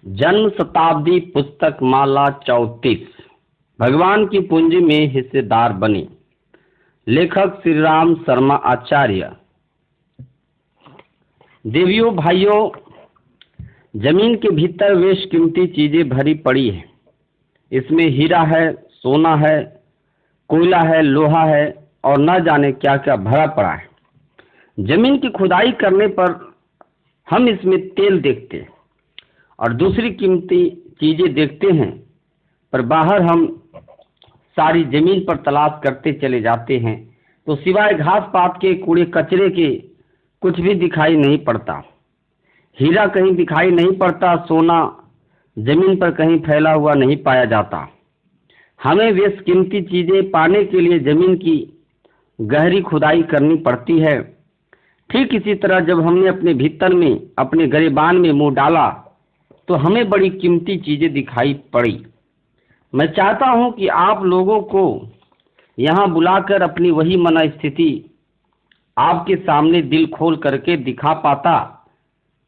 जन्म शताब्दी पुस्तक माला 34 भगवान की पूंजी में हिस्सेदार बने। लेखक श्री राम शर्मा आचार्य। देवियों भाइयों, जमीन के भीतर बेशकीमती चीजें भरी पड़ी है। इसमें हीरा है, सोना है, कोयला है, लोहा है और न जाने क्या क्या भरा पड़ा है। जमीन की खुदाई करने पर हम इसमें तेल देखते हैं और दूसरी कीमती चीजें देखते हैं, पर बाहर हम सारी जमीन पर तलाश करते चले जाते हैं तो सिवाय घास पात के, कूड़े कचरे के कुछ भी दिखाई नहीं पड़ता। हीरा कहीं दिखाई नहीं पड़ता, सोना जमीन पर कहीं फैला हुआ नहीं पाया जाता। हमें वे कीमती चीजें पाने के लिए जमीन की गहरी खुदाई करनी पड़ती है। ठीक इसी तरह जब हमने अपने भीतर में, अपने गिरेबान में मुंह डाला तो हमें बड़ी कीमती चीजें दिखाई पड़ी। मैं चाहता हूं कि आप लोगों को यहां बुलाकर अपनी वही मन स्थिति आपके सामने दिल खोल करके दिखा पाता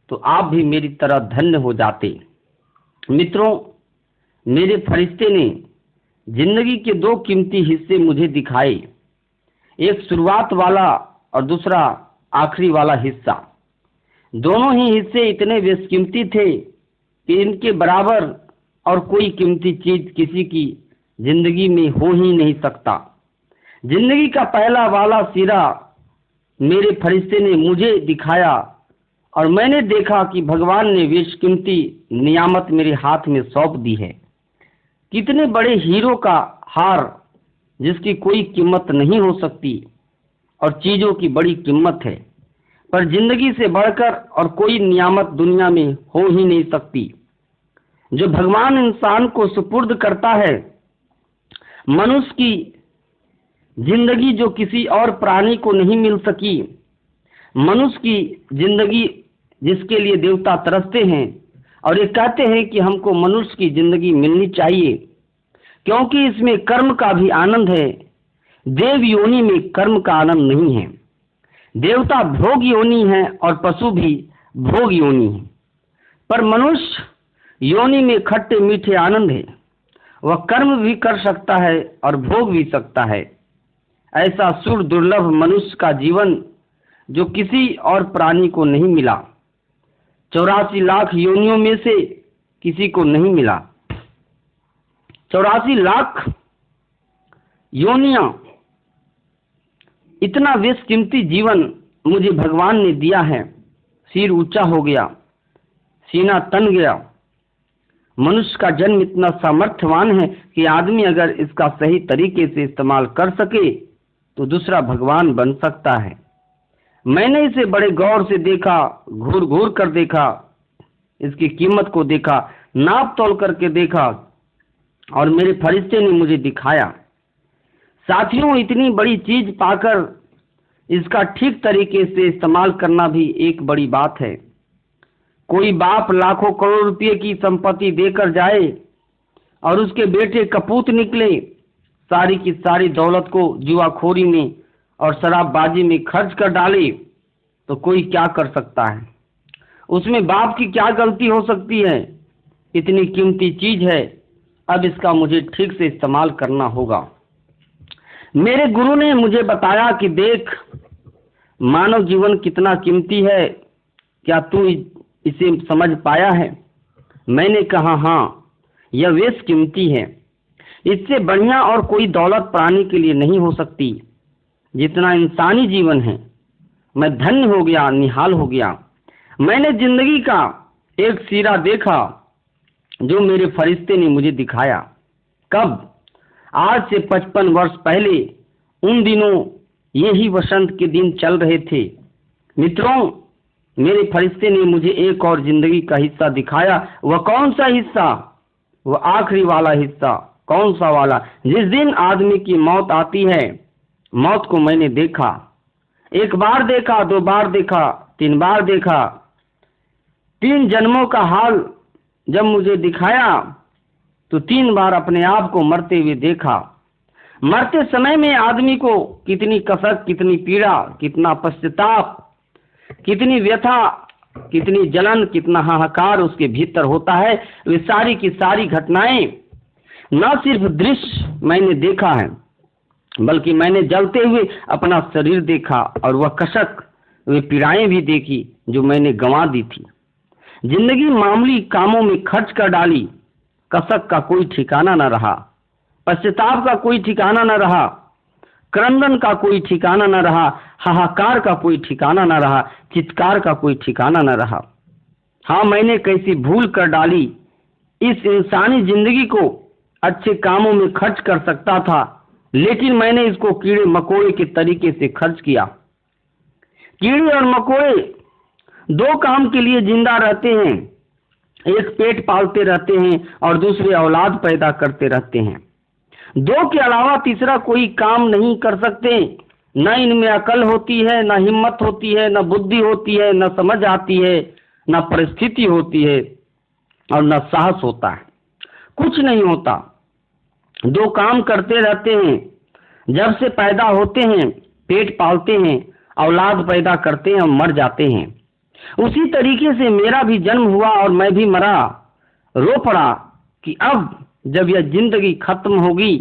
तो आप भी मेरी तरह धन्य हो जाते। मित्रों, मेरे फरिश्ते ने जिंदगी के दो कीमती हिस्से मुझे दिखाए, एक शुरुआत वाला और दूसरा आखिरी वाला हिस्सा। दोनों ही हिस्से इतने बेशकीमती थे कि इनके बराबर और कोई कीमती चीज किसी की जिंदगी में हो ही नहीं सकता। जिंदगी का पहला वाला सिरा मेरे फरिश्ते ने मुझे दिखाया और मैंने देखा कि भगवान ने बेशकीमती नियामत मेरे हाथ में सौंप दी है। कितने बड़े हीरो का हार जिसकी कोई कीमत नहीं हो सकती और चीजों की बड़ी कीमत है, पर जिंदगी से बढ़कर और कोई नियामत दुनिया में हो ही नहीं सकती। जो भगवान इंसान को सुपुर्द करता है, मनुष्य की जिंदगी जो किसी और प्राणी को नहीं मिल सकी, मनुष्य की जिंदगी जिसके लिए देवता तरसते हैं और ये कहते हैं कि हमको मनुष्य की जिंदगी मिलनी चाहिए क्योंकि इसमें कर्म का भी आनंद है। देव योनि में कर्म का आनंद नहीं है। देवता भोग योनि है और पशु भी भोग योनि है, पर मनुष्य योनि में खट्टे मीठे आनंद है। वह कर्म भी कर सकता है और भोग भी सकता है। ऐसा सुर दुर्लभ मनुष्य का जीवन जो किसी और प्राणी को नहीं मिला। 84 लाख योनियों में से किसी को नहीं मिला। 84 लाख योनियां, इतना बेशकीमती जीवन मुझे भगवान ने दिया है। सिर ऊंचा हो गया, सीना तन गया। मनुष्य का जन्म इतना सामर्थ्यवान है कि आदमी अगर इसका सही तरीके से इस्तेमाल कर सके तो दूसरा भगवान बन सकता है। मैंने इसे बड़े गौर से देखा, घूर घूर कर देखा, इसकी कीमत को देखा, नाप तोल करके देखा और मेरे फरिश्ते ने मुझे दिखाया। साथियों, इतनी बड़ी चीज पाकर इसका ठीक तरीके से इस्तेमाल करना भी एक बड़ी बात है। कोई बाप लाखों करोड़ रुपए की संपत्ति देकर जाए और उसके बेटे कपूत निकले, सारी की सारी दौलत को जुआखोरी में और शराबबाजी में खर्च कर डाले, तो कोई क्या कर सकता है? उसमें बाप की क्या गलती हो सकती है? इतनी कीमती चीज है, अब इसका मुझे ठीक से इस्तेमाल करना होगा। मेरे गुरु ने मुझे बताया कि देख, मानव जीवन कितना कीमती है, क्या तू इसे समझ पाया है? मैंने कहा हाँ, यह बेश कीमती है। इससे बढ़िया और कोई दौलत प्राणी के लिए नहीं हो सकती जितना इंसानी जीवन है। मैं धन्य हो गया, निहाल हो गया। मैंने जिंदगी का एक सिरा देखा जो मेरे फरिश्ते ने मुझे दिखाया। कब? आज से 55 वर्ष पहले। उन दिनों ये ही वसंत के दिन चल रहे थे। मित्रों, मेरे फरिश्ते ने मुझे एक और जिंदगी का हिस्सा दिखाया। वह कौन सा हिस्सा? वह आखिरी वाला हिस्सा। कौन सा वाला? जिस दिन आदमी की मौत आती है। मौत को मैंने देखा, एक बार देखा, 2 बार देखा, 3 बार देखा। 3 जन्मों का हाल जब मुझे दिखाया तो 3 बार अपने आप को मरते हुए देखा। मरते समय में आदमी को कितनी कसक, कितनी पीड़ा, कितना पश्चाताप, कितनी व्यथा कितनी जलन, कितना हाहाकार उसके भीतर होता है। वे सारी की सारी घटनाएं न सिर्फ दृश्य मैंने देखा है, बल्कि मैंने जलते हुए अपना शरीर देखा और वह कसक, वे पीड़ाएं भी देखी जो मैंने गंवा दी थी। जिंदगी मामूली कामों में खर्च कर डाली, कसक का कोई ठिकाना न रहा, पश्चाताप का कोई ठिकाना न रहा, क्रंदन का कोई ठिकाना न रहा, हाहाकार का कोई ठिकाना न रहा, चित्कार का कोई ठिकाना न रहा। हाँ, मैंने कैसी भूल कर डाली। इस इंसानी जिंदगी को अच्छे कामों में खर्च कर सकता था, लेकिन मैंने इसको कीड़े मकोड़े के तरीके से खर्च किया। कीड़े और मकोड़े दो काम के लिए जिंदा रहते हैं, एक पेट पालते रहते हैं और दूसरे औलाद पैदा करते रहते हैं। दो के अलावा तीसरा कोई काम नहीं कर सकते। न इनमें अकल होती है, न हिम्मत होती है, न बुद्धि होती है, न समझ आती है, न परिस्थिति होती है और न साहस होता है। कुछ नहीं होता। दो काम करते रहते हैं। जब से पैदा होते हैं, पेट पालते हैं, औलाद पैदा करते हैं और मर जाते हैं। उसी तरीके से मेरा भी जन्म हुआ और मैं भी मरा। रो पड़ा कि अब जब यह जिंदगी खत्म होगी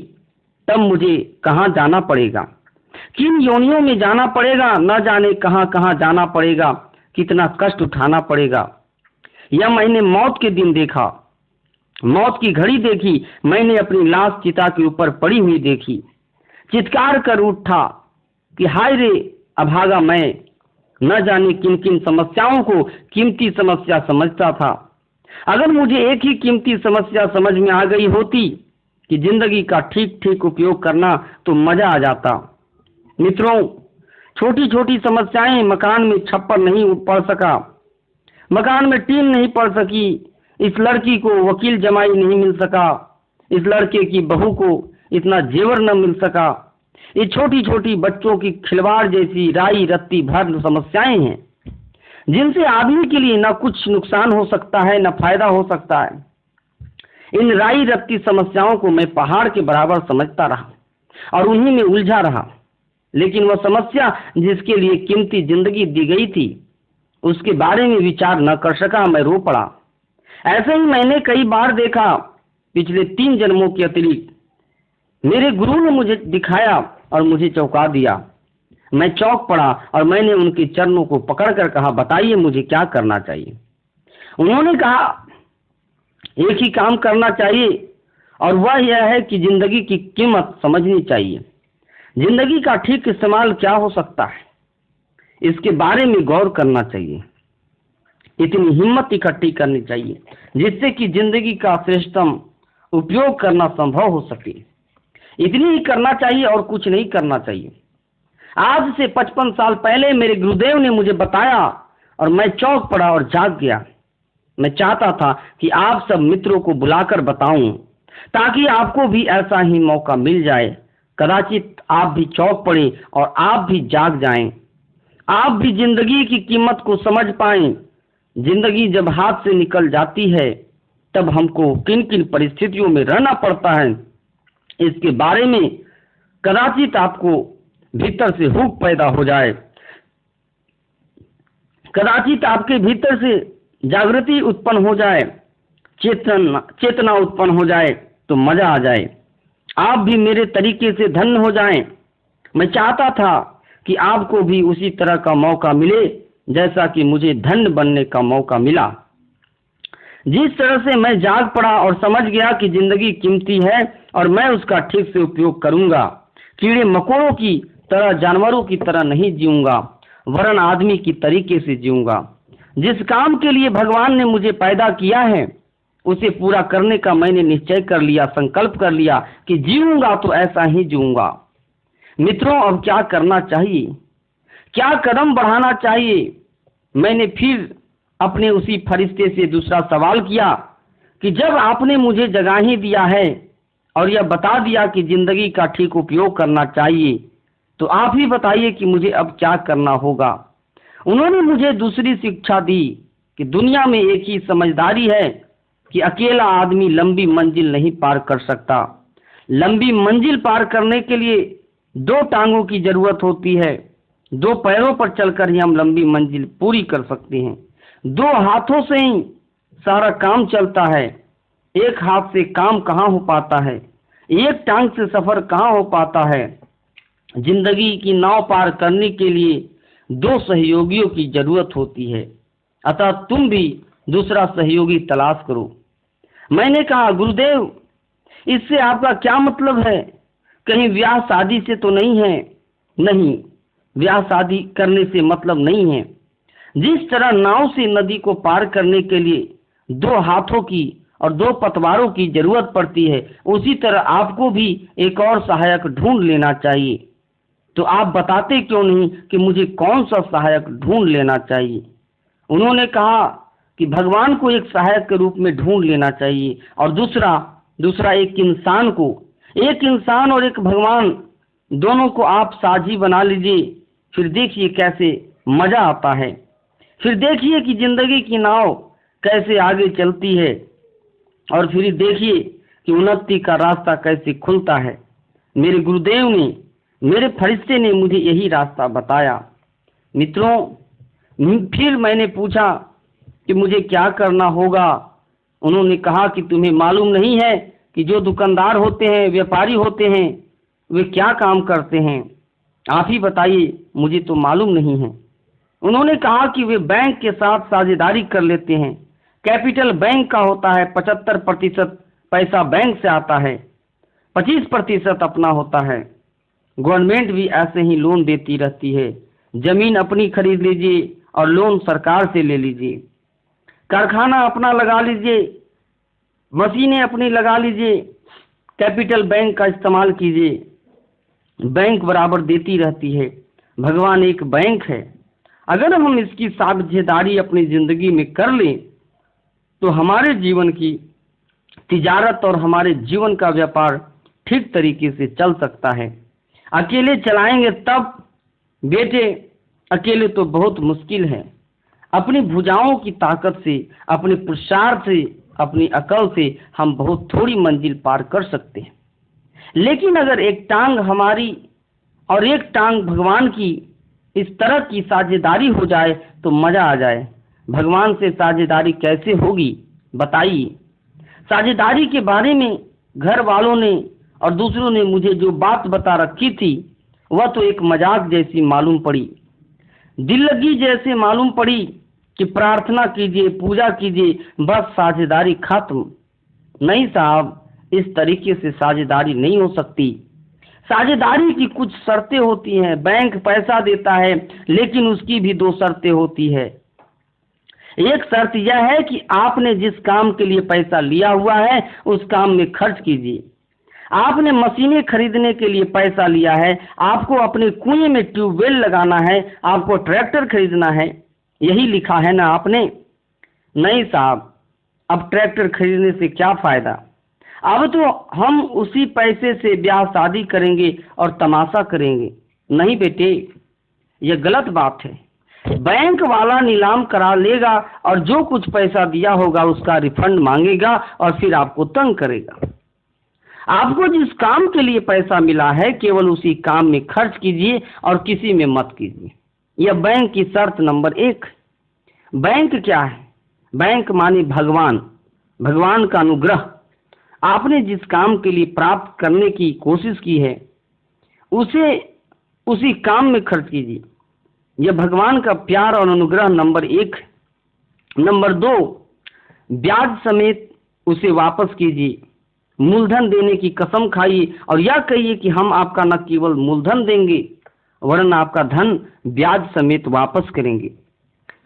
तब मुझे कहाँ जाना पड़ेगा, किन योनियों में जाना पड़ेगा, न जाने कहाँ कहाँ जाना पड़ेगा, कितना कष्ट उठाना पड़ेगा। यह मैंने मौत के दिन देखा, मौत की घड़ी देखी। मैंने अपनी लाश चिता के ऊपर पड़ी हुई देखी। चित्कार कर उठा कि हाय रे अभागा मैं, न जाने किन किन समस्याओं को कीमती समस्या समझता था। अगर मुझे एक ही कीमती समस्या समझ में आ गई होती कि जिंदगी का ठीक ठीक उपयोग करना, तो मजा आ जाता। मित्रों, छोटी छोटी समस्याएं, मकान में छप्पर नहीं पड़ सका, मकान में टीन नहीं पड़ सकी, इस लड़की को वकील जमाई नहीं मिल सका, इस लड़के की बहू को इतना जेवर न मिल सका। ये छोटी छोटी बच्चों की खिलवाड़ जैसी राई रत्ती भर समस्याएं हैं, जिनसे आदमी के लिए न कुछ नुकसान हो सकता है, न फायदा हो सकता है। इन राई रत्ती समस्याओं को मैं पहाड़ के बराबर समझता रहा और उन्हीं में उलझा रहा। लेकिन वह समस्या जिसके लिए कीमती जिंदगी दी गई थी, उसके बारे में विचार न कर सका। मैं रो पड़ा। ऐसे ही मैंने कई बार देखा। पिछले 3 जन्मों के अतिरिक्त मेरे गुरु ने मुझे दिखाया और मुझे चौंका दिया। मैं चौंक पड़ा और मैंने उनके चरणों को पकड़कर कहा, बताइए मुझे क्या करना चाहिए। उन्होंने कहा, एक ही काम करना चाहिए और वह यह है कि जिंदगी की कीमत समझनी चाहिए। जिंदगी का ठीक इस्तेमाल क्या हो सकता है, इसके बारे में गौर करना चाहिए। इतनी हिम्मत इकट्ठी करनी चाहिए जिससे कि जिंदगी का श्रेष्ठतम उपयोग करना संभव हो सके। इतनी ही करना चाहिए और कुछ नहीं करना चाहिए। आज से 55 साल पहले मेरे गुरुदेव ने मुझे बताया और मैं चौंक पड़ा और जाग गया। मैं चाहता था कि आप सब मित्रों को बुलाकर बताऊं, ताकि आपको भी ऐसा ही मौका मिल जाए। कदाचित आप भी चौंक पड़े और आप भी जाग जाएं। आप भी जिंदगी की कीमत को समझ पाएं। जिंदगी जब हाथ से निकल जाती है, तब हमको किन किन परिस्थितियों में रहना पड़ता है, इसके बारे में कदाचित आपको भीतर से हुक पैदा हो जाए। कदाचित आपके भीतर से जागृति उत्पन्न हो जाए, चेतना उत्पन्न हो जाए, तो मजा आ जाए। आप भी मेरे तरीके से धन्य हो जाएं। मैं चाहता था कि आपको भी उसी तरह का मौका मिले जैसा कि मुझे धन्य बनने का मौका मिला। जिस तरह से मैं जाग पड़ा और समझ गया कि जिंदगी कीमती है और मैं उसका ठीक से उपयोग करूंगा। कीड़े मकोड़ों की तरह, जानवरों की तरह नहीं जीऊंगा, वरन आदमी की तरीके से जीऊंगा। जिस काम के लिए भगवान ने मुझे पैदा किया है, उसे पूरा करने का मैंने निश्चय कर लिया, संकल्प कर लिया कि जीऊंगा तो ऐसा ही जीऊंगा। मित्रों, अब क्या करना चाहिए, क्या कदम बढ़ाना चाहिए? मैंने फिर अपने उसी फरिश्ते से दूसरा सवाल किया कि जब आपने मुझे जगा ही दिया है और यह बता दिया कि जिंदगी का ठीक उपयोग करना चाहिए, तो आप ही बताइए कि मुझे अब क्या करना होगा। उन्होंने मुझे दूसरी शिक्षा दी कि दुनिया में एक ही समझदारी है कि अकेला आदमी लंबी मंजिल नहीं पार कर सकता। लंबी मंजिल पार करने के लिए 2 टांगों की जरूरत होती है। 2 पैरों पर चलकर ही हम लंबी मंजिल पूरी कर सकते हैं। दो हाथों से ही सारा काम चलता है, एक हाथ से काम कहाँ हो पाता है, एक टांग से सफर कहाँ हो पाता है। जिंदगी की नाव पार करने के लिए दो सहयोगियों की जरूरत होती है, अतः तुम भी दूसरा सहयोगी तलाश करो। मैंने कहा, गुरुदेव इससे आपका क्या मतलब है? कहीं ब्याह शादी से तो नहीं है? नहीं, ब्याह शादी करने से मतलब नहीं है। जिस तरह नाव से नदी को पार करने के लिए दो हाथों की और दो पतवारों की जरूरत पड़ती है, उसी तरह आपको भी एक और सहायक ढूंढ लेना चाहिए। तो आप बताते क्यों नहीं कि मुझे कौन सा सहायक ढूंढ लेना चाहिए? उन्होंने कहा कि भगवान को एक सहायक के रूप में ढूंढ लेना चाहिए, और दूसरा एक इंसान को, एक इंसान और एक भगवान, दोनों को आप साझी बना लीजिए। फिर देखिए कैसे मजा आता है, फिर देखिए कि जिंदगी की नाव कैसे आगे चलती है, और फिर देखिए कि उन्नति का रास्ता कैसे खुलता है। मेरे गुरुदेव ने, मेरे फरिश्ते ने मुझे यही रास्ता बताया। मित्रों, फिर मैंने पूछा कि मुझे क्या करना होगा। उन्होंने कहा कि तुम्हें मालूम नहीं है कि जो दुकानदार होते हैं, व्यापारी होते हैं, वे क्या काम करते हैं? आप ही बताइए, मुझे तो मालूम नहीं है। उन्होंने कहा कि वे बैंक के साथ साझेदारी कर लेते हैं। कैपिटल बैंक का होता है, 75% पैसा बैंक से आता है, 25% अपना होता है। गवर्नमेंट भी ऐसे ही लोन देती रहती है। जमीन अपनी खरीद लीजिए और लोन सरकार से ले लीजिए। कारखाना अपना लगा लीजिए, मशीनें अपनी लगा लीजिए, कैपिटल बैंक का इस्तेमाल कीजिए। बैंक बराबर देती रहती है। भगवान एक बैंक है। अगर हम इसकी साझेदारी अपनी जिंदगी में कर लें तो हमारे जीवन की तिजारत और हमारे जीवन का व्यापार ठीक तरीके से चल सकता है। अकेले चलाएंगे तब बेटे, अकेले तो बहुत मुश्किल है। अपनी भुजाओं की ताकत से, अपने पुरुषार्थ से, अपनी अकल से हम बहुत थोड़ी मंजिल पार कर सकते हैं। लेकिन अगर एक टांग हमारी और एक टांग भगवान की, इस तरह की साझेदारी हो जाए तो मजा आ जाए। भगवान से साझेदारी कैसे होगी बताइए? साझेदारी के बारे में घर वालों ने और दूसरों ने मुझे जो बात बता रखी थी वह तो एक मजाक जैसी मालूम पड़ी, दिल लगी जैसे मालूम पड़ी कि प्रार्थना कीजिए, पूजा कीजिए, बस साझेदारी खत्म। नहीं साहब, इस तरीके से साझेदारी नहीं हो सकती। साझेदारी की कुछ शर्तें होती हैं। बैंक पैसा देता है, लेकिन उसकी भी दो शर्तें होती है। एक शर्त यह है कि आपने जिस काम के लिए पैसा लिया हुआ है उस काम में खर्च कीजिए। आपने मशीनें खरीदने के लिए पैसा लिया है, आपको अपने कुएं में ट्यूबवेल लगाना है, आपको ट्रैक्टर खरीदना है, यही लिखा है ना आपने? नहीं साहब, अब ट्रैक्टर खरीदने से क्या फायदा? अब तो हम उसी पैसे से ब्याह शादी करेंगे और तमाशा करेंगे। नहीं बेटे, यह गलत बात है। बैंक वाला नीलाम करा लेगा और जो कुछ पैसा दिया होगा उसका रिफंड मांगेगा और फिर आपको तंग करेगा। आपको जिस काम के लिए पैसा मिला है केवल उसी काम में खर्च कीजिए और किसी में मत कीजिए। यह बैंक की शर्त नंबर 1। बैंक क्या है? बैंक माने भगवान, भगवान का अनुग्रह। आपने जिस काम के लिए प्राप्त करने की कोशिश की है उसे उसी काम में खर्च कीजिए। यह भगवान का प्यार और अनुग्रह नंबर 1। नंबर 2, ब्याज समेत उसे वापस कीजिए। मूलधन देने की कसम खाइए और यह कहिए कि हम आपका न केवल मूलधन देंगे वरन आपका धन ब्याज समेत वापस करेंगे।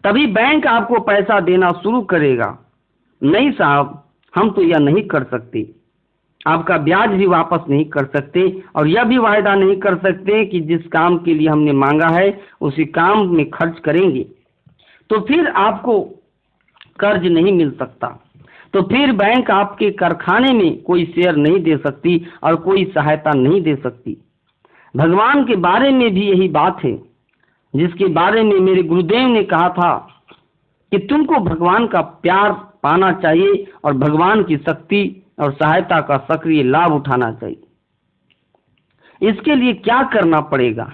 तभी बैंक आपको पैसा देना शुरू करेगा। नहीं साहब, हम तो यह नहीं कर सकते। आपका ब्याज भी वापस नहीं कर सकते और यह भी वायदा नहीं कर सकते कि जिस काम के लिए हमने मांगा है उसी काम में खर्च करेंगे। तो फिर आपको कर्ज नहीं मिल सकता। तो फिर बैंक आपके कारखाने में कोई शेयर नहीं दे सकती और कोई सहायता नहीं दे सकती। भगवान के बारे में भी यही बात है, जिसके बारे में मेरे गुरुदेव ने कहा था कि तुमको भगवान का प्यार पाना चाहिए और भगवान की शक्ति और सहायता का सक्रिय लाभ उठाना चाहिए। इसके लिए क्या करना पड़ेगा?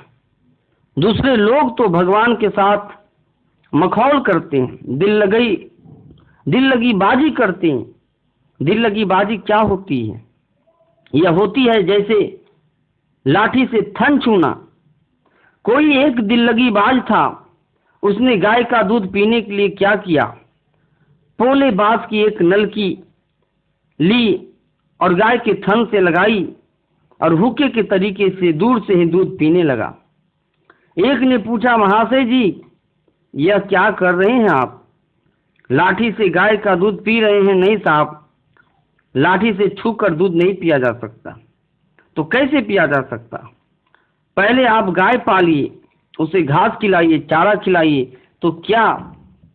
दूसरे लोग तो भगवान के साथ मखौल करते हैं, दिल लगी बाजी करते हैं। दिल लगी बाजी क्या होती है? यह होती है जैसे लाठी से थन छूना। कोई एक दिल लगी बाज था, उसने गाय का दूध पीने के लिए क्या किया, पोले बांस की एक नलकी ली और गाय के थन से लगाई और हुक्के के तरीके से दूर से ही दूध पीने लगा। एक ने पूछा, महाशय जी यह क्या कर रहे हैं आप? लाठी से गाय का दूध पी रहे हैं। नहीं साहब, लाठी से छूकर दूध नहीं पिया जा सकता। तो कैसे पिया जा सकता? पहले आप गाय पालिए, उसे घास खिलाइए, चारा खिलाइए। तो क्या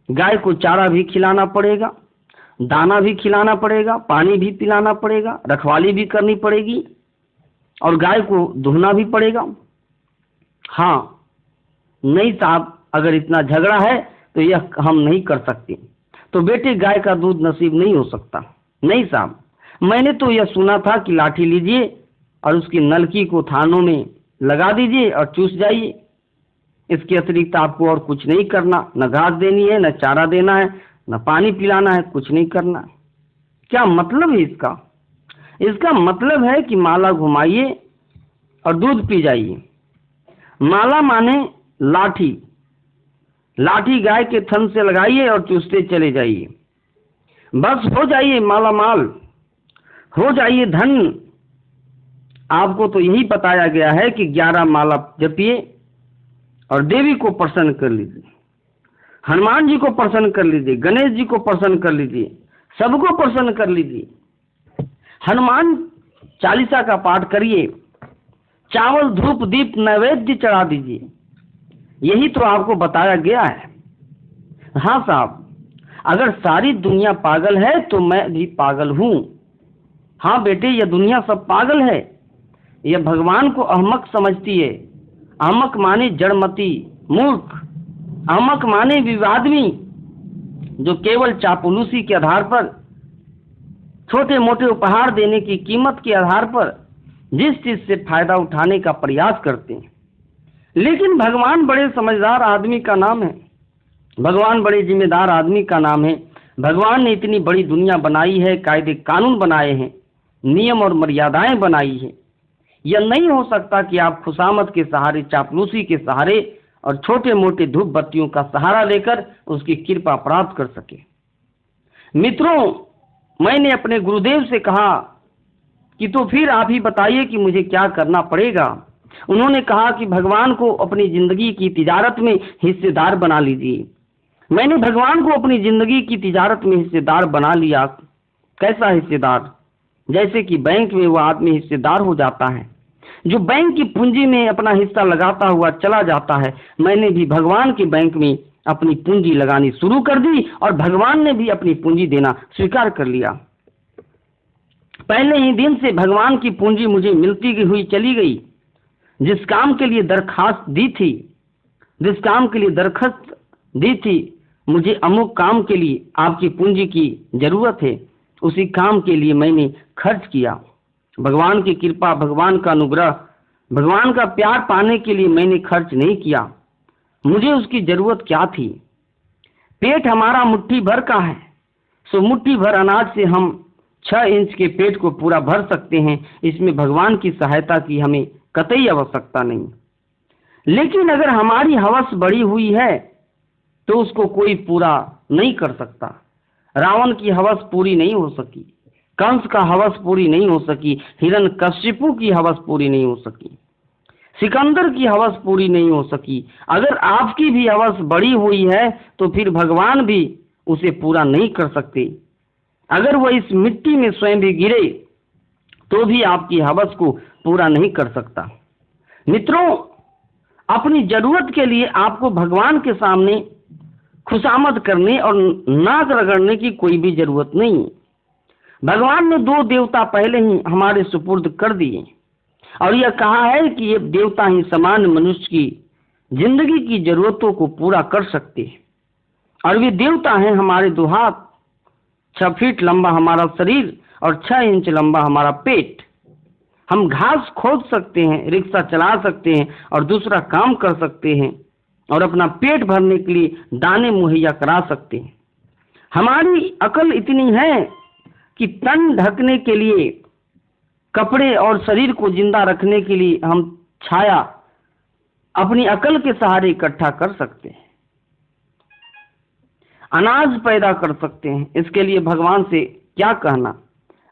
गाय को चारा भी खिलाना पड़ेगा, दाना भी खिलाना पड़ेगा, पानी भी पिलाना पड़ेगा, रखवाली भी करनी पड़ेगी और गाय को धोना भी पड़ेगा? हाँ। नहीं साहब, अगर इतना झगड़ा है तो यह हम नहीं कर सकते। तो बेटे गाय का दूध नसीब नहीं हो सकता। नहीं साहब, मैंने तो यह सुना था कि लाठी लीजिए और उसकी नलकी को थानों में लगा दीजिए और चूस जाइए। इसके अतिरिक्त आपको और कुछ नहीं करना, न घास देनी है, न चारा देना है, न पानी पिलाना है, कुछ नहीं करना। क्या मतलब है इसका? इसका मतलब है कि माला घुमाइए और दूध पी जाइए। माला माने लाठी, लाठी गाय के थन से लगाइए और चूसते चले जाइए। बस हो जाइए माला माल, हो जाइए धन। आपको तो यही बताया गया है कि 11 माला जपिए और देवी को प्रसन्न कर लीजिए, हनुमान जी को प्रसन्न कर लीजिए, गणेश जी को प्रसन्न कर लीजिए, सबको प्रसन्न कर लीजिए। हनुमान चालीसा का पाठ करिए, चावल धूप दीप नैवेद्य चढ़ा दीजिए। यही तो आपको बताया गया है। हाँ साहब, अगर सारी दुनिया पागल है तो मैं भी पागल हूँ। हाँ बेटे, यह दुनिया सब पागल है। यह भगवान को अहमक समझती है। अहमक माने जड़मती, मूर्ख। अहमक माने विवादमी, जो केवल चापलूसी के आधार पर, छोटे मोटे उपहार देने की कीमत के आधार पर जिस चीज से फायदा उठाने का प्रयास करते हैं। लेकिन भगवान बड़े समझदार आदमी का नाम है, भगवान बड़े जिम्मेदार आदमी का नाम है। भगवान ने इतनी बड़ी दुनिया बनाई है, कायदे कानून बनाए हैं, नियम और मर्यादाएं बनाई हैं। यह नहीं हो सकता कि आप खुशामद के सहारे, चापलूसी के सहारे और छोटे मोटे धूप बत्तियों का सहारा लेकर उसकी कृपा प्राप्त कर सके। मित्रों, मैंने अपने गुरुदेव से कहा कि तो फिर आप ही बताइए कि मुझे क्या करना पड़ेगा। उन्होंने कहा कि भगवान को अपनी जिंदगी की तिजारत में हिस्सेदार बना लीजिए। मैंने भगवान को अपनी जिंदगी की तिजारत में हिस्सेदार बना लिया। कैसा हिस्सेदार? जैसे कि बैंक में वो आदमी हिस्सेदार हो जाता है जो बैंक की पूंजी में अपना हिस्सा लगाता हुआ चला जाता है। मैंने भी भगवान के बैंक में अपनी पूंजी लगानी शुरू कर दी और भगवान ने भी अपनी पूंजी देना स्वीकार कर लिया। पहले ही दिन से भगवान की पूंजी मुझे मिलती हुई चली गई। जिस काम के लिए दरखास्त दी थी, जिस काम के लिए दरखास्त दी थी, मुझे अमुक काम के लिए आपकी पूंजी की जरूरत है, उसी काम के लिए मैंने खर्च किया। भगवान की कृपा, भगवान का अनुग्रह, भगवान का प्यार पाने के लिए मैंने खर्च नहीं किया। मुझे उसकी जरूरत क्या थी? पेट हमारा मुट्ठी भर का है, सो मुट्ठी भर अनाज से हम 6 इंच के पेट को पूरा भर सकते हैं। इसमें भगवान की सहायता की हमें कतई आवश्यकता नहीं। लेकिन अगर हमारी हवस बढ़ी हुई है तो उसको कोई पूरा नहीं कर सकता। रावण की हवस पूरी नहीं हो सकी, कंस का हवस पूरी नहीं हो सकी, हिरण्यकशिपु की हवस पूरी नहीं हो सकी, सिकंदर की हवस पूरी नहीं हो सकी। अगर आपकी भी हवस बढ़ी हुई है तो फिर भगवान भी उसे पूरा नहीं कर सकते। अगर वह इस मिट्टी में स्वयं भी गिरे तो भी आपकी हवस को पूरा नहीं कर सकता। मित्रों, अपनी जरूरत के लिए आपको भगवान के सामने खुशामद करने और नाक रगड़ने की कोई भी जरूरत नहीं। भगवान ने 2 देवता पहले ही हमारे सुपुर्द कर दिए और यह कहा है कि ये देवता ही सामान्य मनुष्य की जिंदगी की जरूरतों को पूरा कर सकते हैं। और वे देवता हैं हमारे 2 हाथ, 6 फीट लंबा हमारा शरीर और 6 इंच लंबा हमारा पेट। हम घास खोद सकते हैं, रिक्शा चला सकते हैं और दूसरा काम कर सकते हैं। और अपना पेट भरने के लिए दाने मुहैया करा सकते हैं। हमारी अकल इतनी है कि तन ढकने के लिए कपड़े और शरीर को जिंदा रखने के लिए हम छाया अपनी अकल के सहारे इकट्ठा कर सकते हैं, अनाज पैदा कर सकते हैं। इसके लिए भगवान से क्या कहना?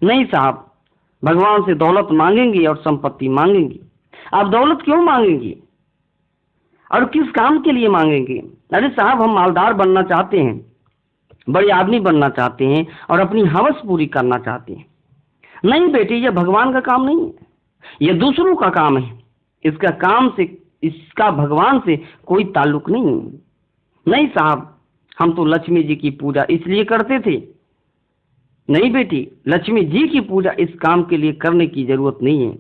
नहीं साहब, भगवान से दौलत मांगेंगे और संपत्ति मांगेंगे। आप दौलत क्यों मांगेंगे और किस काम के लिए मांगेंगे? अरे साहब, हम मालदार बनना चाहते हैं, बड़े आदमी बनना चाहते हैं और अपनी हवस पूरी करना चाहते हैं। नहीं बेटे, यह भगवान का काम नहीं है, यह दूसरों का काम है। इसका भगवान से कोई ताल्लुक नहीं है। नहीं साहब, हम तो लक्ष्मी जी की पूजा इसलिए करते थे। नहीं बेटी, लक्ष्मी जी की पूजा इस काम के लिए करने की जरूरत नहीं है,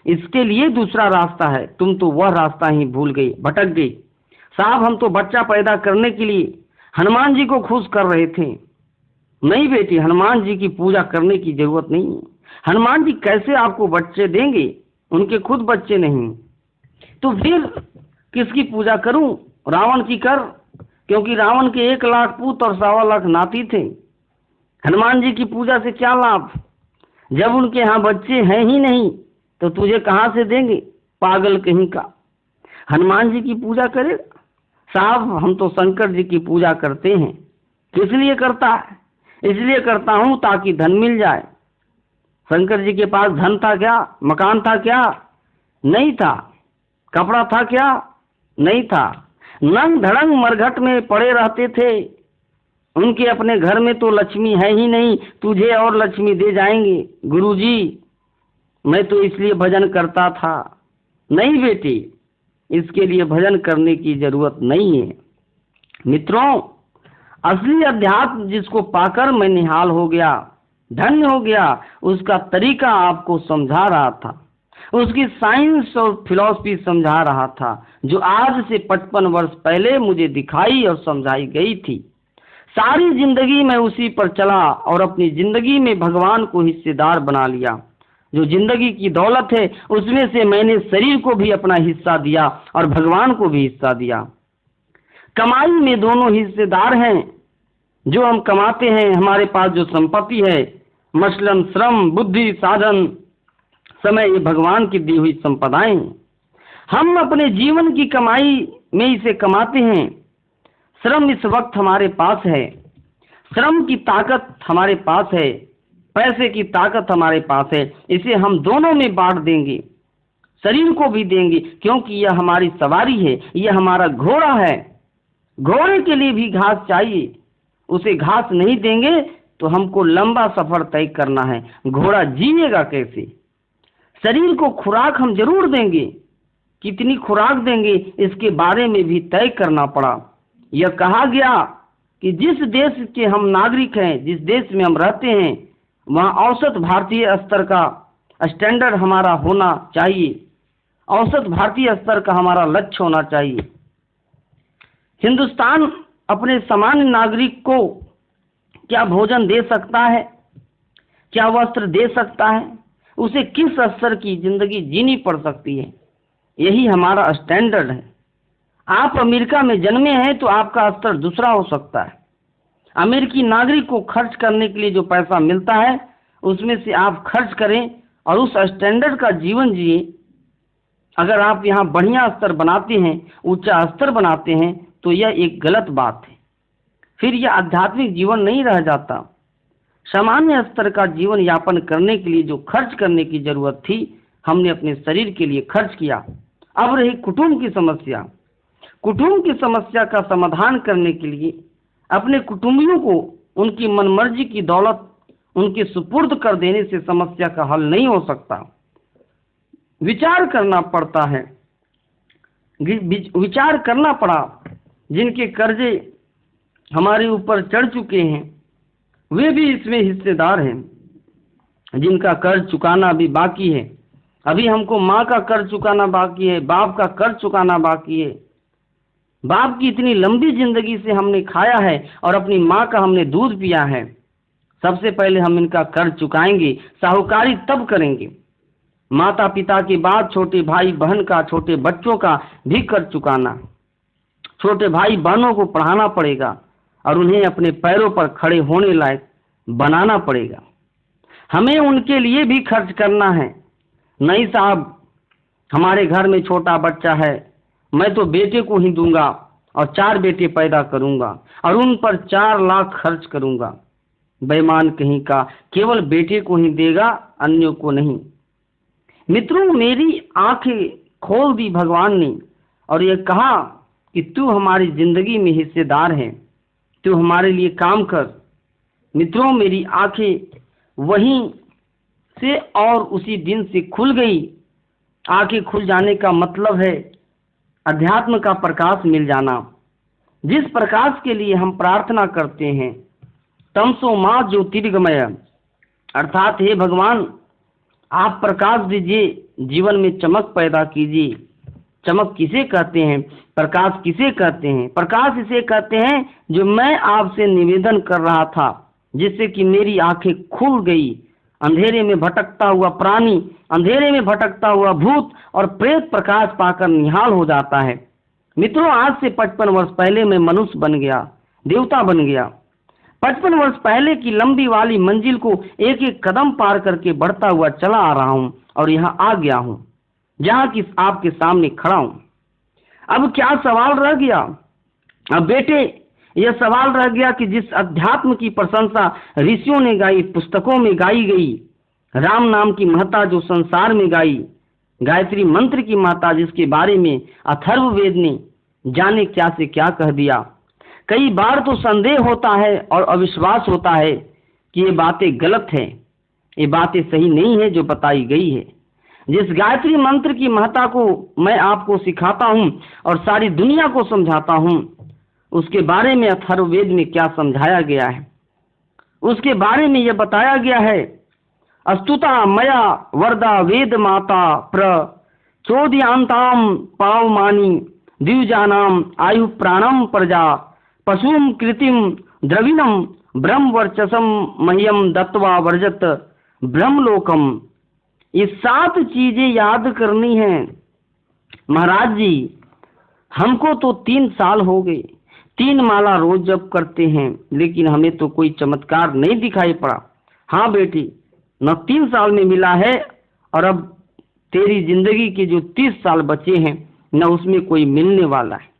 इसके लिए दूसरा रास्ता है। तुम तो वह रास्ता ही भूल गई, भटक गई। साहब, हम तो बच्चा पैदा करने के लिए हनुमान जी को खुश कर रहे थे। नहीं बेटी, हनुमान जी की पूजा करने की जरूरत नहीं है। हनुमान जी कैसे आपको बच्चे देंगे? उनके खुद बच्चे नहीं। तो फिर किसकी पूजा करूं? रावण की कर, क्योंकि रावण के 1 लाख पुत्र और 1.25 लाख नाती थे। हनुमान जी की पूजा से क्या लाभ जब उनके यहाँ बच्चे हैं ही नहीं? तो तुझे कहाँ से देंगे, पागल कहीं का। हनुमान जी की पूजा करेगा? साहब, हम तो शंकर जी की पूजा करते हैं। किस लिए करता है? इसलिए करता हूं ताकि धन मिल जाए। शंकर जी के पास धन था क्या? मकान था क्या? नहीं था। कपड़ा था क्या? नहीं था। नंग धड़ंग मरघट में पड़े रहते थे। उनके अपने घर में तो लक्ष्मी है ही नहीं, तुझे और लक्ष्मी दे जाएंगे। गुरुजी, मैं तो इसलिए भजन करता था। नहीं बेटी, इसके लिए भजन करने की जरूरत नहीं है। मित्रों, असली अध्यात्म जिसको पाकर मैं निहाल हो गया, धन्य हो गया, उसका तरीका आपको समझा रहा था, उसकी साइंस और फिलॉसफी समझा रहा था, जो आज से 55 वर्ष पहले मुझे दिखाई और समझाई गई थी। सारी जिंदगी मैं उसी पर चला और अपनी जिंदगी में भगवान को हिस्सेदार बना लिया। जो जिंदगी की दौलत है उसमें से मैंने शरीर को भी अपना हिस्सा दिया और भगवान को भी हिस्सा दिया। कमाई में दोनों हिस्सेदार हैं। जो हम कमाते हैं, हमारे पास जो संपत्ति है, मसलन श्रम, बुद्धि, साधन, समय, ये भगवान की दी हुई संपदाएं। हम अपने जीवन की कमाई में इसे कमाते हैं। श्रम इस वक्त हमारे पास है, श्रम की ताकत हमारे पास है, पैसे की ताकत हमारे पास है। इसे हम दोनों में बांट देंगे, शरीर को भी देंगे, क्योंकि यह हमारी सवारी है, यह हमारा घोड़ा है। घोड़े के लिए भी घास चाहिए, उसे घास नहीं देंगे तो हमको लंबा सफर तय करना है। घोड़ा जिएगा कैसे? शरीर को खुराक हम जरूर देंगे, कितनी खुराक देंगे इसके बारे में भी तय करना पड़ा। यह कहा गया कि जिस देश के हम नागरिक हैं, जिस देश में हम रहते हैं, वहाँ औसत भारतीय स्तर का स्टैंडर्ड हमारा होना चाहिए, औसत भारतीय स्तर का हमारा लक्ष्य होना चाहिए। हिंदुस्तान अपने सामान्य नागरिक को क्या भोजन दे सकता है, क्या वस्त्र दे सकता है, उसे किस स्तर की जिंदगी जीनी पड़ सकती है, यही हमारा स्टैंडर्ड है। आप अमेरिका में जन्मे हैं तो आपका स्तर दूसरा हो सकता है। अमेरिकी नागरिक को खर्च करने के लिए जो पैसा मिलता है उसमें से आप खर्च करें और उस स्टैंडर्ड का जीवन जिए। अगर आप यहाँ बढ़िया स्तर बनाते हैं, ऊंचा स्तर बनाते हैं, तो यह एक गलत बात है। फिर यह आध्यात्मिक जीवन नहीं रह जाता। सामान्य स्तर का जीवन यापन करने के लिए जो खर्च करने की जरूरत थी, हमने अपने शरीर के लिए खर्च किया। अब रही कुटुंब की समस्या। कुटुंब की समस्या का समाधान करने के लिए अपने कुटुंबियों को उनकी मनमर्जी की दौलत उनके सुपुर्द कर देने से समस्या का हल नहीं हो सकता। विचार करना पड़ता है, विचार करना पड़ा। जिनके कर्जे हमारे ऊपर चढ़ चुके हैं वे भी इसमें हिस्सेदार हैं। जिनका कर्ज चुकाना भी बाकी है, अभी हमको माँ का कर्ज चुकाना बाकी है, बाप का कर्ज चुकाना बाकी है। बाप की इतनी लंबी जिंदगी से हमने खाया है और अपनी माँ का हमने दूध पिया है। सबसे पहले हम इनका कर्ज चुकाएंगे, साहूकारी तब करेंगे। माता पिता के बाद छोटे भाई बहन का, छोटे बच्चों का भी कर्ज चुकाना। छोटे भाई बहनों को पढ़ाना पड़ेगा और उन्हें अपने पैरों पर खड़े होने लायक बनाना पड़ेगा। हमें उनके लिए भी खर्च करना है। नहीं साहब, हमारे घर में छोटा बच्चा है, मैं तो बेटे को ही दूंगा और 4 बेटे पैदा करूंगा और उन पर 4 लाख खर्च करूंगा। बेईमान कहीं का, केवल बेटे को ही देगा, अन्यों को नहीं। मित्रों, मेरी आंखें खोल दी भगवान ने और ये कहा कि तू हमारी जिंदगी में हिस्सेदार है, तू हमारे लिए काम कर। मित्रों, मेरी आंखें वहीं से और उसी दिन से खुल गई। आंखें खुल जाने का मतलब है अध्यात्म का प्रकाश मिल जाना। जिस प्रकाश के लिए हम प्रार्थना करते हैं, तमसो मां ज्योतिर्गमय, अर्थात हे भगवान आप प्रकाश दीजिए, जीवन में चमक पैदा कीजिए। चमक किसे कहते हैं? प्रकाश किसे कहते हैं? प्रकाश इसे कहते हैं जो मैं आपसे निवेदन कर रहा था, जिससे कि मेरी आंखें खुल गई। अंधेरे में भटकता हुआ प्राणी, अंधेरे में भटकता हुआ भूत और प्रेत प्रकाश पाकर निहाल हो जाता है। मित्रों, आज से 55 वर्ष पहले मैं मनुष्य बन गया, देवता बन गया। 55 वर्ष पहले की लंबी वाली मंजिल को एक एक कदम पार करके बढ़ता हुआ चला आ रहा हूं और यहाँ आ गया हूं, जहाँ की आपके सामने खड़ा हूं। अब क्या सवाल रह गया? अब बेटे, यह सवाल रह गया कि जिस अध्यात्म की प्रशंसा ऋषियों ने गाई, पुस्तकों में गाई गई, राम नाम की महत्ता जो संसार में गाई, गायत्री मंत्र की महत्ता जिसके बारे में अथर्ववेद ने जाने क्या से क्या कह दिया। कई बार तो संदेह होता है और अविश्वास होता है कि ये बातें गलत हैं, ये बातें सही नहीं है जो बताई गई है। जिस गायत्री मंत्र की महत्ता को मैं आपको सिखाता हूँ और सारी दुनिया को समझाता हूँ, उसके बारे में अथर्ववेद में क्या समझाया गया है, उसके बारे में यह बताया गया है। अस्तुता मया वरदा वेद माता प्रचोदयांताम पावमानी द्विजानाम आयु प्राणम प्रजा पशुम कृतिम द्रविणम ब्रह्म वर्चसम मह्यम दत्वा वर्जत ब्रह्मलोकम। ये 7 चीजें याद करनी है। महाराज जी, हमको तो 3 साल हो गए, 3 माला रोज जप करते हैं, लेकिन हमें तो कोई चमत्कार नहीं दिखाई पड़ा। हाँ बेटी, न 3 साल में मिला है और अब तेरी जिंदगी के जो 30 साल बचे हैं न उसमें कोई मिलने वाला है।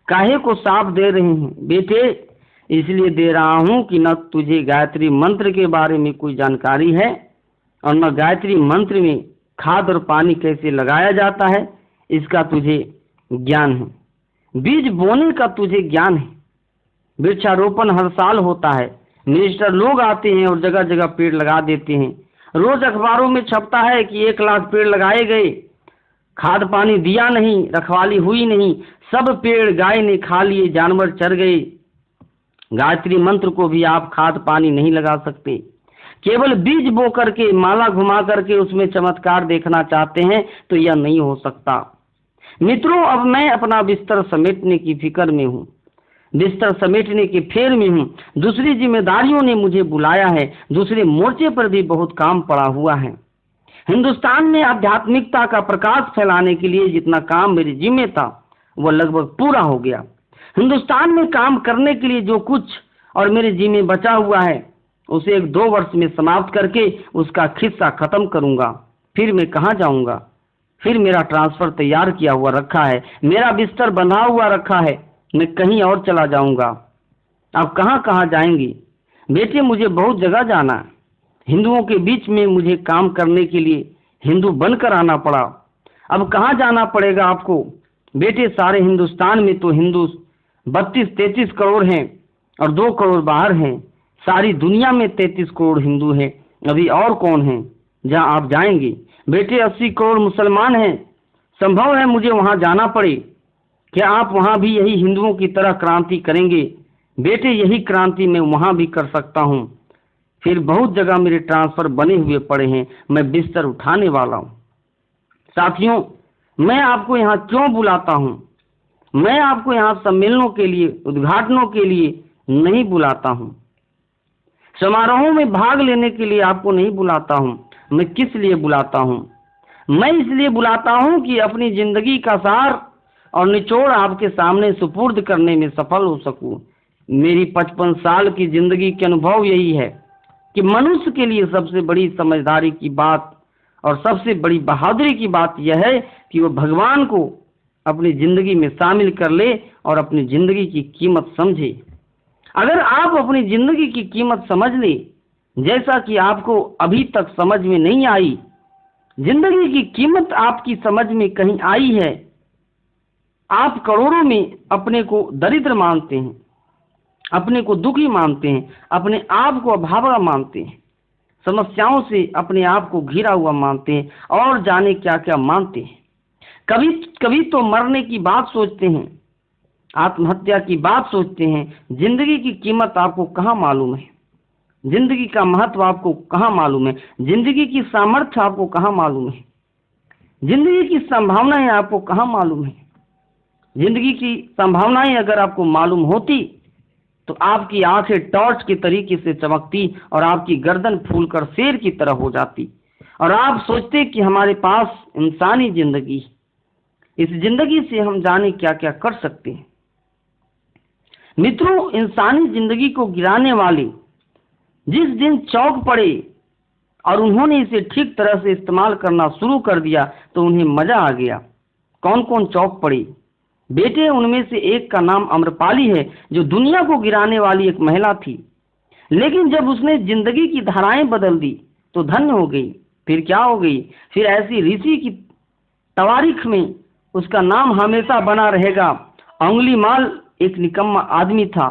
काहे को साफ दे रहे हैं बेटे? इसलिए दे रहा हूं कि न तुझे गायत्री मंत्र के बारे में कोई जानकारी है और न गायत्री मंत्र में खाद और पानी कैसे लगाया जाता है इसका तुझे ज्ञान है। बीज बोने का तुझे ज्ञान है। वृक्षारोपण हर साल होता है, मिनिस्टर लोग आते हैं और जगह जगह पेड़ लगा देते हैं। रोज अखबारों में छपता है कि 1 लाख पेड़ लगाए गए, खाद पानी दिया नहीं, रखवाली हुई नहीं, सब पेड़ गाय ने खा लिए, जानवर चर गए। गायत्री मंत्र को भी आप खाद पानी नहीं लगा सकते, केवल बीज बो करके माला घुमा करके उसमें चमत्कार देखना चाहते हैं तो यह नहीं हो सकता। मित्रों, अब मैं अपना बिस्तर समेटने की फिक्र में हूँ, बिस्तर समेटने के फेर में हूँ। दूसरी जिम्मेदारियों ने मुझे बुलाया है, दूसरे मोर्चे पर भी बहुत काम पड़ा हुआ है। हिंदुस्तान में आध्यात्मिकता का प्रकाश फैलाने के लिए जितना काम मेरे जिम्मे था वह लगभग पूरा हो गया। हिंदुस्तान में काम करने के लिए जो कुछ और मेरे जिम्मे बचा हुआ है उसे 1-2 वर्ष में समाप्त करके उसका खिस्सा खत्म करूंगा। फिर मैं कहाँ जाऊंगा? फिर मेरा ट्रांसफर तैयार किया हुआ रखा है, मेरा बिस्तर बंधा हुआ रखा है, मैं कहीं और चला जाऊंगा। अब कहाँ कहाँ जाएंगी बेटे? मुझे बहुत जगह जाना है। हिंदुओं के बीच में मुझे काम करने के लिए हिंदू बनकर आना पड़ा। अब कहाँ जाना पड़ेगा आपको बेटे? सारे हिंदुस्तान में तो हिंदू 32-33 करोड़ हैं और 2 करोड़ बाहर हैं। सारी दुनिया में 33 करोड़ हिंदू हैं, अभी और कौन है जहाँ आप जाएंगे? बेटे 80 करोड़ मुसलमान हैं, संभव है मुझे वहाँ जाना पड़े। क्या आप वहाँ भी यही हिंदुओं की तरह क्रांति करेंगे? बेटे यही क्रांति मैं वहाँ भी कर सकता हूँ। फिर बहुत जगह मेरे ट्रांसफर बने हुए पड़े हैं, मैं बिस्तर उठाने वाला हूँ। साथियों, मैं आपको यहाँ क्यों बुलाता हूँ? मैं आपको यहाँ सम्मेलनों के लिए, उद्घाटनों के लिए नहीं बुलाता हूँ, समारोहों में भाग लेने के लिए आपको नहीं बुलाता हूँ। मैं किस लिए बुलाता हूँ? मैं इसलिए बुलाता हूँ कि अपनी जिंदगी का सार और निचोड़ आपके सामने सुपुर्द करने में सफल हो सकूं। मेरी 55 साल की जिंदगी के अनुभव यही है कि मनुष्य के लिए सबसे बड़ी समझदारी की बात और सबसे बड़ी बहादुरी की बात यह है कि वो भगवान को अपनी जिंदगी में शामिल कर ले और अपनी जिंदगी की कीमत समझे। अगर आप अपनी जिंदगी की कीमत समझ ले, जैसा कि आपको अभी तक समझ में नहीं आई, जिंदगी की कीमत आपकी समझ में कहीं आई है, आप करोड़ों में अपने को दरिद्र मानते हैं, अपने को दुखी मानते हैं, अपने आप को अभागा मानते हैं, समस्याओं से अपने आप को घिरा हुआ मानते हैं और जाने क्या क्या मानते हैं। कभी कभी तो मरने की बात सोचते हैं, आत्महत्या की बात सोचते हैं। जिंदगी की कीमत आपको कहाँ मालूम है? जिंदगी का महत्व आपको कहाँ मालूम है? जिंदगी की सामर्थ्य आपको कहाँ मालूम है? जिंदगी की संभावनाएं आपको कहाँ मालूम है? जिंदगी की संभावनाएं अगर आपको मालूम होती तो आपकी आंखें टॉर्च के तरीके से चमकती और आपकी गर्दन फूलकर शेर की तरह हो जाती और आप सोचते कि हमारे पास इंसानी जिंदगी, इस जिंदगी से हम जाने क्या क्या कर सकते हैं। मित्रों, इंसानी जिंदगी को गिराने वाले जिस दिन चौंक पड़े और उन्होंने इसे ठीक तरह से इस्तेमाल करना शुरू कर दिया तो उन्हें मजा आ गया। कौन कौन चौंक पड़े? बेटे, उनमें से एक का नाम अम्रपाली है, जो दुनिया को गिराने वाली एक महिला थी, लेकिन जब उसने जिंदगी की धाराएं बदल दी तो धन्य हो गई। फिर क्या हो गई? फिर ऐसी ऋषि की तवारीख में उसका नाम हमेशा बना रहेगा। अंगुलीमाल एक निकम्मा आदमी था,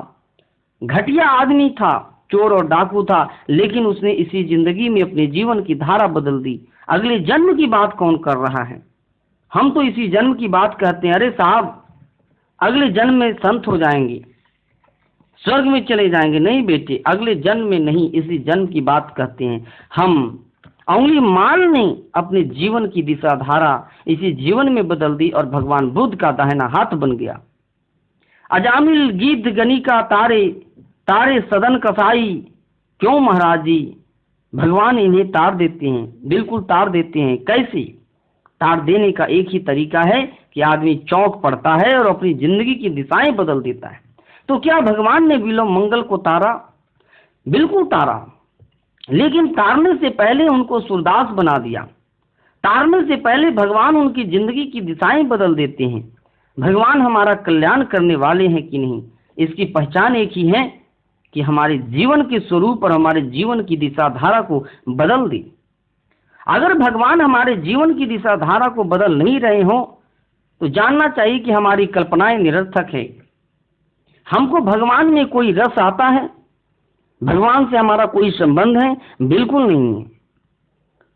घटिया आदमी था, चोर और डाकू था, लेकिन उसने इसी जिंदगी में अपने जीवन की धारा बदल दी। अगले जन्म की बात कौन कर रहा है? हम तो इसी जन्म की बात कहते हैं। अरे साहब, अगले जन्म में संत हो जाएंगे, स्वर्ग में चले जाएंगे। नहीं बेटे, अगले जन्म में नहीं, इसी जन्म की बात कहते हैं हम। अंगुलीमाल ने अपने जीवन की दिशा धारा इसी जीवन में बदल दी और भगवान बुद्ध का दाहिना हाथ बन गया। अजामिल गीत गनी का तारे तारे सदन कसाई, क्यों महाराज जी? भगवान इन्हें तार देते हैं, बिल्कुल तार देते हैं। कैसे? तार देने का एक ही तरीका है कि आदमी चौंक पड़ता है और अपनी जिंदगी की दिशाएं बदल देता है। तो क्या भगवान ने विलोम मंगल को तारा? बिल्कुल तारा, लेकिन तारने से पहले उनको सूरदास बना दिया। तारने से पहले भगवान उनकी जिंदगी की दिशाएं बदल देते हैं। भगवान हमारा कल्याण करने वाले हैं कि नहीं, इसकी पहचान एक ही है कि हमारे जीवन के स्वरूप और हमारे जीवन की दिशा धारा को बदल दे। अगर भगवान हमारे जीवन की दिशा धारा को बदल नहीं रहे हो तो जानना चाहिए कि हमारी कल्पनाएं निरर्थक है। हमको भगवान में कोई रस आता है? भगवान से हमारा कोई संबंध है? बिल्कुल नहीं है।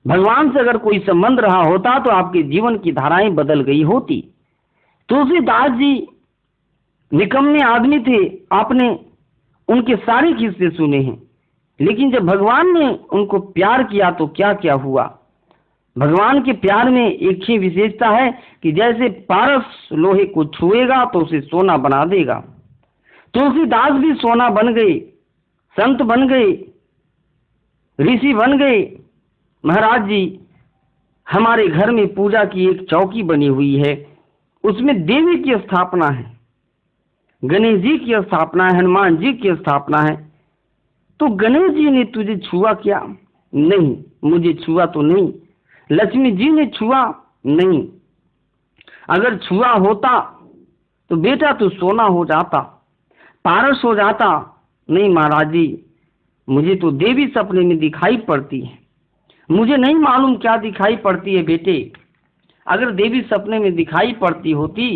भगवान से अगर कोई संबंध रहा होता तो आपके जीवन की धाराएं बदल गई होती। तुलसीदास जी निकम्मे आदमी थे, आपने उनके सारे किस्से सुने हैं, लेकिन जब भगवान ने उनको प्यार किया तो क्या क्या हुआ। भगवान के प्यार में एक ही विशेषता है कि जैसे पारस लोहे को छुएगा तो उसे सोना बना देगा। तुलसीदास भी सोना बन गए, संत बन गए, ऋषि बन गए। महाराज जी, हमारे घर में पूजा की एक चौकी बनी हुई है, उसमें देवी की स्थापना है, गणेश जी की स्थापना है, हनुमान जी की स्थापना है। तो गणेश जी ने तुझे छुआ क्या? नहीं, मुझे छुआ तो नहीं। लक्ष्मी जी ने छुआ? नहीं। अगर छुआ होता तो बेटा तू सोना हो जाता, पारस हो जाता। नहीं महाराज जी, मुझे तो देवी सपने में दिखाई पड़ती है। मुझे नहीं मालूम क्या दिखाई पड़ती है बेटे। अगर देवी सपने में दिखाई पड़ती होती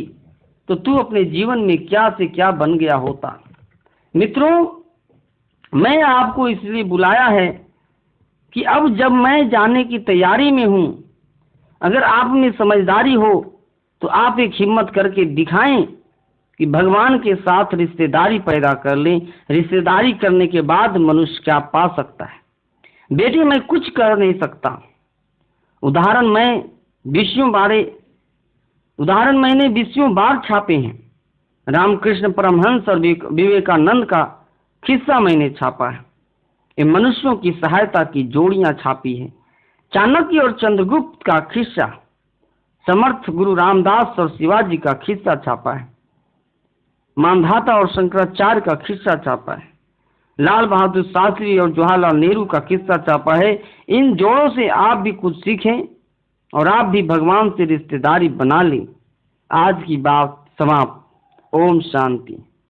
तो तू अपने जीवन में क्या से क्या बन गया होता। मित्रों, मैं आपको इसलिए बुलाया है कि अब जब मैं जाने की तैयारी में हूं, अगर आप में समझदारी हो तो आप एक हिम्मत करके दिखाएं कि भगवान के साथ रिश्तेदारी पैदा कर लें। रिश्तेदारी करने के बाद मनुष्य क्या पा सकता है? बेटे, मैं कुछ कर नहीं सकता। उदाहरण मैंने विषयों बार छापे हैं। रामकृष्ण परमहंस और विवेकानंद का किस्सा मैंने छापा है। ये मनुष्यों की सहायता की जोड़ियां छापी है। चाणक्य और चंद्रगुप्त का किस्सा, समर्थ गुरु रामदास और शिवाजी का खिस्सा छापा है। मानधाता और शंकराचार्य का खिस्सा छापा है। लाल बहादुर शास्त्री और जवाहरलाल नेहरू का किस्सा छापा है। इन जोड़ों से आप भी कुछ सीखें और आप भी भगवान से रिश्तेदारी बना लें। आज की बात समाप्त। ओम शांति।